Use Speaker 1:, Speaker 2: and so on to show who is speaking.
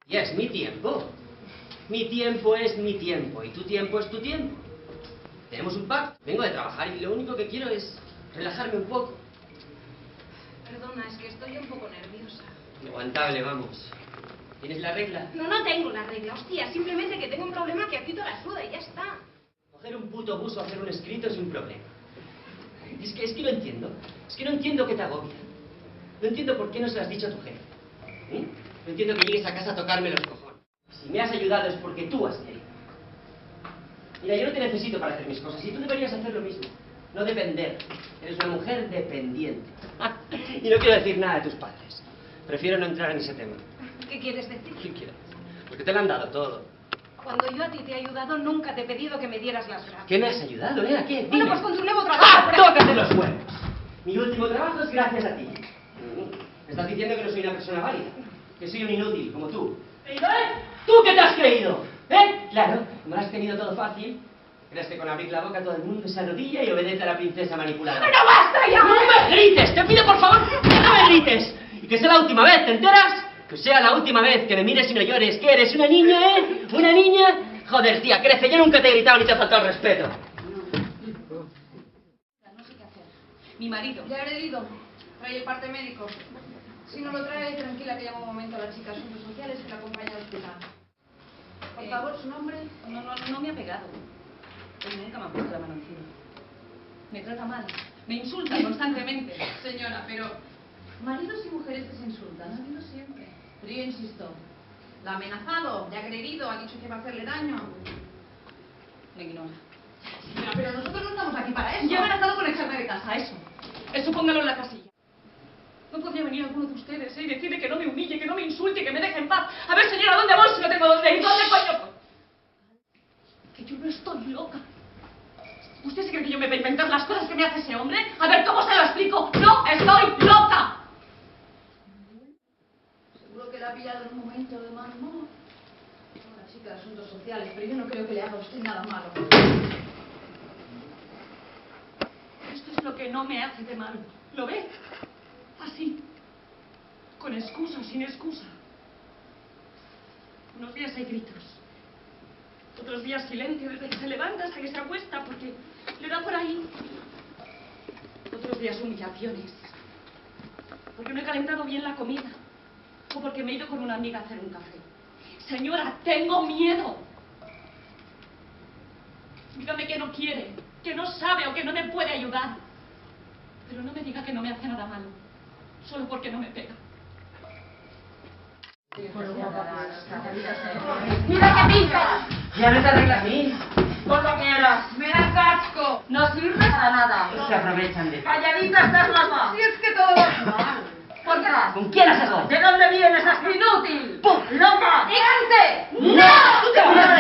Speaker 1: Y es mi tiempo. Mi tiempo es mi tiempo y tu tiempo es tu tiempo. Tenemos un pacto. Vengo de trabajar y lo único que quiero es relajarme un poco.
Speaker 2: Perdona, es que estoy un poco nerviosa.
Speaker 1: Inaguantable, vamos. ¿Tienes la regla?
Speaker 2: No, no tengo la regla, hostia. Simplemente que tengo un problema que aquí toda la suda y ya está.
Speaker 1: Coger un puto bus o hacer un escrito es un problema. Es que no entiendo. Es que no entiendo qué te agobia. No entiendo por qué no se lo has dicho a tu jefe. No entiendo que llegues a casa a tocarme los cojones. Si me has ayudado es porque tú has querido. Mira, yo no te necesito para hacer mis cosas y tú deberías hacer lo mismo. No depender. Eres una mujer dependiente. Y no quiero decir nada de tus padres. Prefiero no entrar en ese tema.
Speaker 2: ¿Qué quieres decir?
Speaker 1: ¿Qué quieres? Porque te lo han dado todo.
Speaker 2: Cuando yo a ti te he ayudado, nunca te he pedido que me dieras las gracias.
Speaker 1: ¿Qué me has ayudado, ¿A qué?
Speaker 2: Bueno,
Speaker 1: Dime.
Speaker 2: pues con tu nuevo trabajo.
Speaker 1: ¡Ah! ¡Tócate los huevos! Mi último trabajo es gracias a ti. Me estás diciendo que no soy una persona válida. Que soy un inútil, como tú. ¿Tú qué te has creído? Claro, como lo has tenido todo fácil. ¿Crees que con abrir la boca todo el mundo se arrodilla y obedece a la princesa manipulada?
Speaker 2: ¡Pero basta ya!
Speaker 1: ¡No me grites! ¡Te pido por favor que no me grites! Y que sea la última vez, ¿te enteras? Que sea la última vez que me mires y no llores. ¿Qué eres? ¿Una niña, ¿Una niña? Joder, tía, crece. Yo nunca te he gritado ni te he faltado el respeto.
Speaker 2: No sé qué hacer. Mi marido. Ya he ido. Trae el parte médico. Si no lo trae, tranquila que llamo un momento a la chica de Asuntos Sociales que la acompaña al hospital. Por favor, su nombre.
Speaker 3: No me ha pegado. Él nunca me ha puesto la mano encima. Me trata mal. Me insulta constantemente.
Speaker 2: Señora, pero...
Speaker 3: Maridos y mujeres que se insultan, ha habido siempre. Pero yo insisto. La ha amenazado, le ha agredido, ha dicho que va a hacerle daño. Me ignora.
Speaker 2: Señora, pero nosotros no estamos aquí para eso.
Speaker 3: Ya ha amenazado con echarme de casa, eso. Eso póngalo en la casilla. No podría venir alguno de ustedes, y decirle que no me humille, que no me insulte, que me deje en paz. A ver, señora, ¿dónde voy si no tengo dónde ir? ¿Dónde coño voy? Que yo no estoy loca. ¿Usted se cree que yo me voy a inventar las cosas que me hace ese hombre? A ver, ¿cómo se lo explico? ¡No estoy loca!
Speaker 2: Seguro que la ha pillado en un momento de mal humor. Una chica de Asuntos Sociales, pero yo no creo que le haga a usted nada malo.
Speaker 3: Esto es lo que no me hace de malo. ¿Lo ve? Así. Con excusa o sin excusa. Unos días hay gritos. Otros días silencio desde que se levanta hasta que se acuesta porque le da por ahí. Otros días humillaciones. Porque no he calentado bien la comida. O porque me he ido con una amiga a hacer un café. Señora, tengo miedo. Dígame que no quiere, que no sabe o que no me puede ayudar. Pero no me diga que no me hace nada malo. Solo porque no me pega.
Speaker 2: ¡Mira qué pinta!
Speaker 1: Ya no te arreglas ni.
Speaker 2: Por lo que quieras. ¡Me das casco! No sirve para nada.
Speaker 1: Se aprovechan de ti.
Speaker 2: Calladita estás, mamá. Si es que todo va mal. ¿Por qué?
Speaker 1: ¿Con quién has estado?
Speaker 2: ¿De dónde vienes, inútil?
Speaker 1: ¡Pum!
Speaker 2: ¡Loca! ¡Gigante!
Speaker 1: ¡No! ¡Tú te vas a